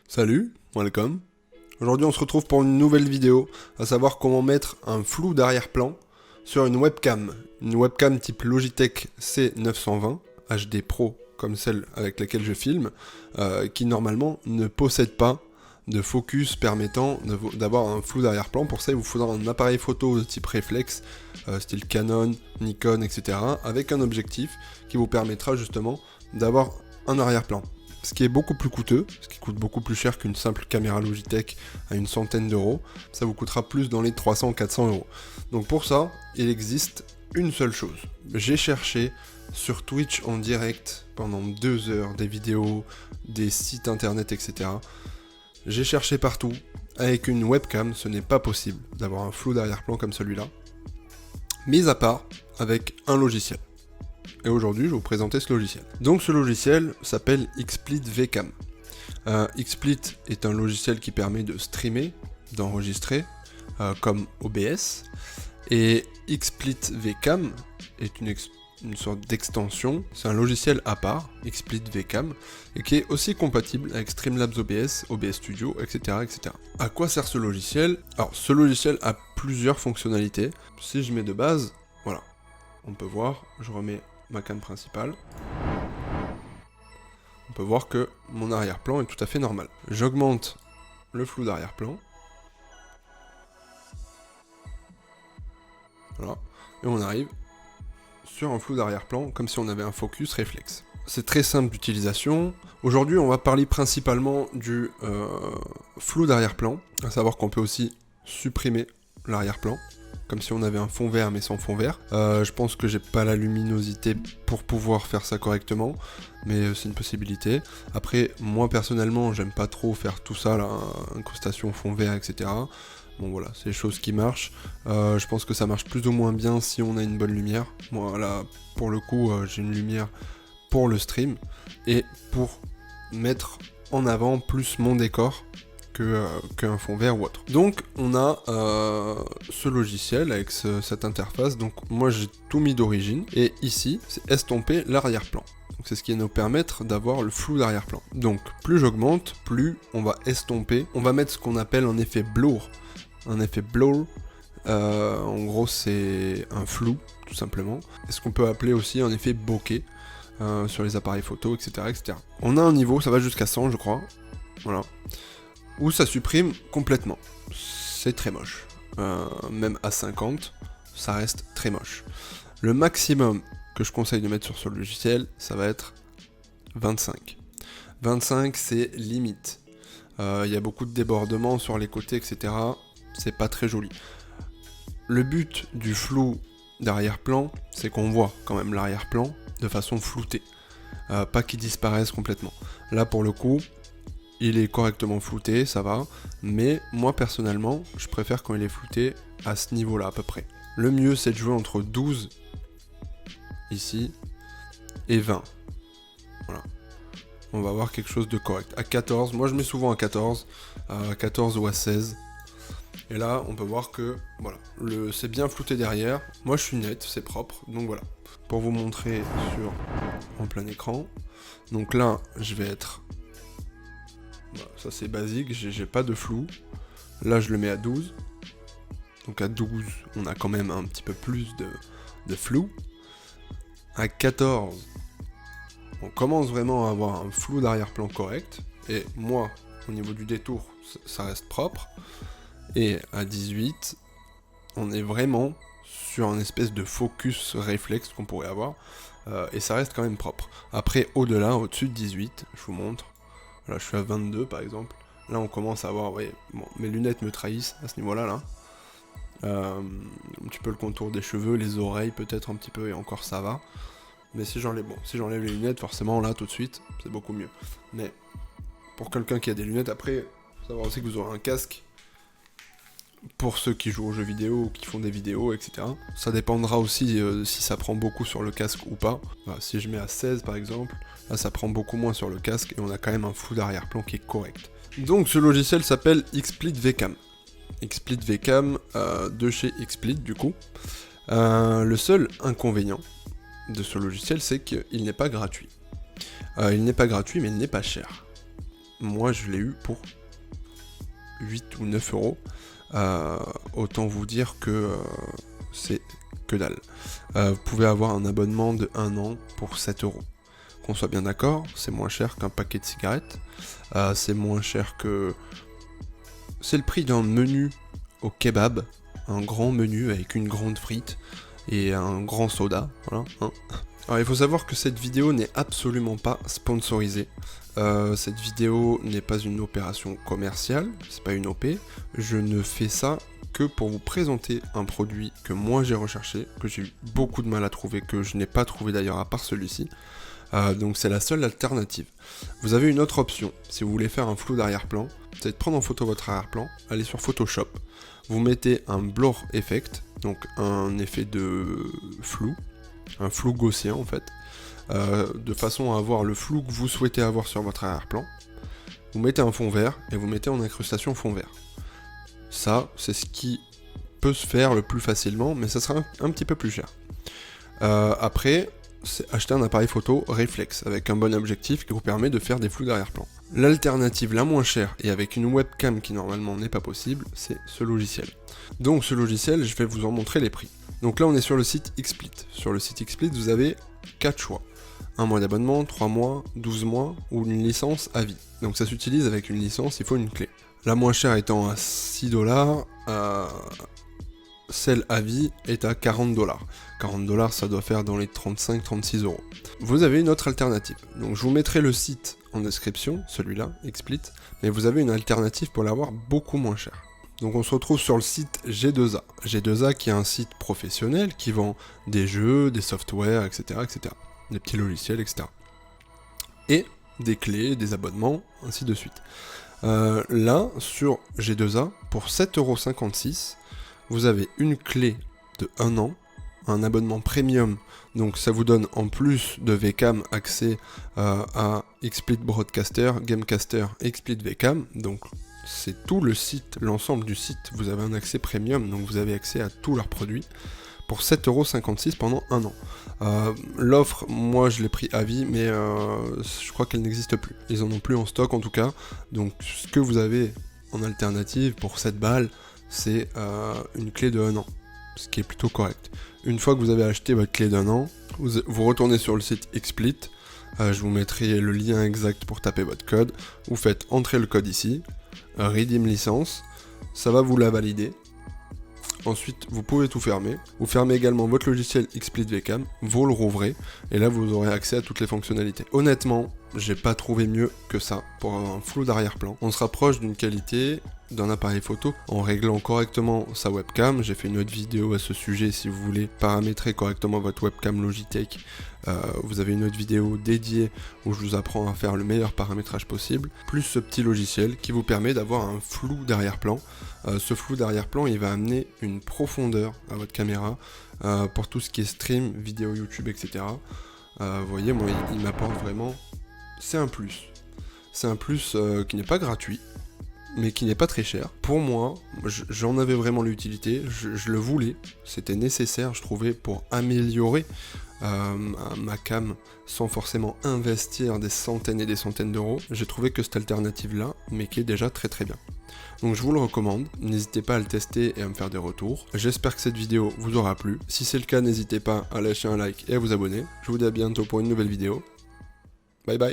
Salut, welcome. Aujourd'hui on se retrouve pour une nouvelle vidéo, à savoir comment mettre un flou d'arrière-plan sur une webcam. Une webcam type Logitech C920 HD Pro, comme celle avec laquelle je filme, qui normalement ne possède pas de focus permettant d'avoir un flou d'arrière-plan. Pour ça il vous faudra un appareil photo de type réflexe, style Canon, Nikon, etc. avec un objectif qui vous permettra justement d'avoir un arrière-plan. Ce qui est beaucoup plus coûteux, ce qui coûte beaucoup plus cher qu'une simple caméra Logitech à une centaine d'euros, ça vous coûtera plus dans les 300-400 euros. Donc pour ça, il existe une seule chose. J'ai cherché sur Twitch en direct pendant 2 heures des vidéos, des sites internet, etc. J'ai cherché partout. Avec une webcam, ce n'est pas possible d'avoir un flou d'arrière-plan comme celui-là, mis à part avec un logiciel. Et aujourd'hui, je vais vous présenter ce logiciel. Donc ce logiciel s'appelle XSplit VCam. XSplit est un logiciel qui permet de streamer, d'enregistrer, comme OBS. Et XSplit VCam est une sorte d'extension. C'est un logiciel à part, XSplit VCam, et qui est aussi compatible avec Streamlabs OBS, OBS Studio, etc., etc. À quoi sert ce logiciel? Alors, ce logiciel a plusieurs fonctionnalités. Si je mets de base, voilà, on peut voir, je remets ma cam principale, on peut voir que mon arrière-plan est tout à fait normal. J'augmente le flou d'arrière-plan. Voilà. Et on arrive sur un flou d'arrière-plan comme si on avait un focus réflexe. C'est très simple d'utilisation. Aujourd'hui, on va parler principalement du flou d'arrière-plan, à savoir qu'on peut aussi supprimer l'arrière-plan, comme si on avait un fond vert mais sans fond vert. Je pense que j'ai pas la luminosité pour pouvoir faire ça correctement, mais c'est une possibilité. Après, moi personnellement, j'aime pas trop faire tout ça, là, incrustation, fond vert, etc. Bon voilà, c'est des choses qui marchent. Je pense que ça marche plus ou moins bien si on a une bonne lumière. Moi là, pour le coup, j'ai une lumière pour le stream et pour mettre en avant plus mon décor qu'un fond vert ou autre. Donc on a ce logiciel avec cette interface. Donc moi j'ai tout mis d'origine et ici c'est estomper l'arrière-plan. Donc c'est ce qui va nous permettre d'avoir le flou d'arrière-plan. Donc plus j'augmente, plus on va estomper. On va mettre ce qu'on appelle un effet blur. Un effet blur, en gros c'est un flou tout simplement. Et ce qu'on peut appeler aussi un effet bokeh sur les appareils photo, etc., etc. On a un niveau, ça va jusqu'à 100 je crois. Voilà. Où ça supprime complètement. C'est très moche. Même à 50, ça reste très moche. Le maximum que je conseille de mettre sur ce logiciel, ça va être 25. 25, c'est limite. Il y a beaucoup de débordements sur les côtés, etc. C'est pas très joli. Le but du flou d'arrière-plan, c'est qu'on voit quand même l'arrière-plan de façon floutée. Pas qu'il disparaisse complètement. Là, pour le coup, il est correctement flouté, ça va, mais moi personnellement, je préfère quand il est flouté à ce niveau-là à peu près. Le mieux c'est de jouer entre 12, ici, et 20. Voilà. On va avoir quelque chose de correct. À 14, moi je mets souvent à 14 ou à 16. Et là, on peut voir que, voilà, c'est bien flouté derrière. Moi je suis net, c'est propre, donc voilà. Pour vous montrer en plein écran, donc là, je vais être... Voilà, ça c'est basique, j'ai pas de flou. Là je le mets à 12. Donc à 12, on a quand même un petit peu plus de flou. À 14, on commence vraiment à avoir un flou d'arrière-plan correct. Et moi, au niveau du détour, ça reste propre. Et à 18, on est vraiment sur un espèce de focus réflexe qu'on pourrait avoir. Et ça reste quand même propre. Après, au-delà, au-dessus de 18, je vous montre. Là, je suis à 22 par exemple. Là, on commence à voir, ouais, bon, mes lunettes me trahissent à ce niveau-là, là. Un petit peu le contour des cheveux, les oreilles peut-être un petit peu, et encore ça va. Mais si j'enlève les lunettes, forcément, là, tout de suite, c'est beaucoup mieux. Mais pour quelqu'un qui a des lunettes, après, faut savoir aussi que vous aurez un casque. Pour ceux qui jouent aux jeux vidéo, ou qui font des vidéos, etc. Ça dépendra aussi si ça prend beaucoup sur le casque ou pas. Voilà, si je mets à 16 par exemple, là ça prend beaucoup moins sur le casque et on a quand même un flou d'arrière-plan qui est correct. Donc ce logiciel s'appelle XSplit VCam. XSplit VCam de chez XSplit du coup. Le seul inconvénient de ce logiciel, c'est qu'il n'est pas gratuit. Il n'est pas gratuit mais il n'est pas cher. moi je l'ai eu pour 8 ou 9 euros. Autant vous dire que c'est que dalle. Vous pouvez avoir un abonnement de 1 an pour 7 euros. Qu'on soit bien d'accord, c'est moins cher qu'un paquet de cigarettes. C'est moins cher que... C'est le prix d'un menu au kebab. Un grand menu avec une grande frite et un grand soda. Voilà, hein. Alors il faut savoir que cette vidéo n'est absolument pas sponsorisée. Cette vidéo n'est pas une opération commerciale, c'est pas une OP. Je ne fais ça que pour vous présenter un produit que moi j'ai recherché, que j'ai eu beaucoup de mal à trouver, que je n'ai pas trouvé d'ailleurs à part celui-ci. Donc c'est la seule alternative. Vous avez une autre option, si vous voulez faire un flou d'arrière-plan, c'est de prendre en photo votre arrière-plan, aller sur Photoshop, vous mettez un blur effect, donc un effet de flou, un flou gaussien en fait, de façon à avoir le flou que vous souhaitez avoir sur votre arrière-plan. Vous mettez un fond vert et vous mettez en incrustation fond vert. Ça, c'est ce qui peut se faire le plus facilement, mais ça sera un petit peu plus cher. Après, c'est acheter un appareil photo réflexe avec un bon objectif qui vous permet de faire des flous d'arrière-plan. L'alternative la moins chère et avec une webcam qui normalement n'est pas possible, c'est ce logiciel. Donc ce logiciel, je vais vous en montrer les prix. Donc là on est sur le site XSplit. Sur le site XSplit, vous avez 4 choix. 1 mois d'abonnement, 3 mois, 12 mois ou une licence à vie. Donc ça s'utilise avec une licence, il faut une clé. La moins chère étant à 6$, celle à vie est à 40$. 40$, ça doit faire dans les 35-36 euros. Vous avez une autre alternative. Donc je vous mettrai le site en description, celui-là, XSplit, mais vous avez une alternative pour l'avoir beaucoup moins cher. Donc on se retrouve sur le site G2A. G2A qui est un site professionnel qui vend des jeux, des softwares, etc., etc. Des petits logiciels, etc. Et des clés, des abonnements, ainsi de suite. Là, sur G2A, pour 7,56€, vous avez une clé de 1 an, un abonnement premium, donc ça vous donne en plus de VCAM accès à XSplit Broadcaster, Gamecaster et XSplit VCAM, donc c'est tout le site, l'ensemble du site, vous avez un accès premium, donc vous avez accès à tous leurs produits, pour 7,56€ pendant 1 an. L'offre, moi je l'ai pris à vie, mais je crois qu'elle n'existe plus. Ils en ont plus en stock en tout cas, donc ce que vous avez en alternative pour 7 balles, c'est une clé de 1 an, ce qui est plutôt correct. Une fois que vous avez acheté votre clé d'1 an, vous retournez sur le site XSplit, je vous mettrai le lien exact pour taper votre code, vous faites entrer le code ici, redeem licence, ça va vous la valider. Ensuite, vous pouvez tout fermer. Vous fermez également votre logiciel XSplit VCAM, vous le rouvrez, et là vous aurez accès à toutes les fonctionnalités. Honnêtement, j'ai pas trouvé mieux que ça pour avoir un flou d'arrière-plan. On se rapproche d'une qualité d'un appareil photo en réglant correctement sa webcam. J'ai fait une autre vidéo à ce sujet si vous voulez paramétrer correctement votre webcam Logitech. Vous avez une autre vidéo dédiée où je vous apprends à faire le meilleur paramétrage possible, plus ce petit logiciel qui vous permet d'avoir un flou d'arrière-plan. Ce flou d'arrière-plan, il va amener une profondeur à votre caméra pour tout ce qui est stream, vidéo YouTube, etc. Vous voyez, moi, il m'apporte vraiment... C'est un plus. C'est un plus qui n'est pas gratuit, mais qui n'est pas très cher. Pour moi, j'en avais vraiment l'utilité, je le voulais, c'était nécessaire, je trouvais, pour améliorer ma cam sans forcément investir des centaines et des centaines d'euros. J'ai trouvé que cette alternative-là, mais qui est déjà très très bien. Donc je vous le recommande, n'hésitez pas à le tester et à me faire des retours. J'espère que cette vidéo vous aura plu. Si c'est le cas, n'hésitez pas à lâcher un like et à vous abonner. Je vous dis à bientôt pour une nouvelle vidéo. Bye bye.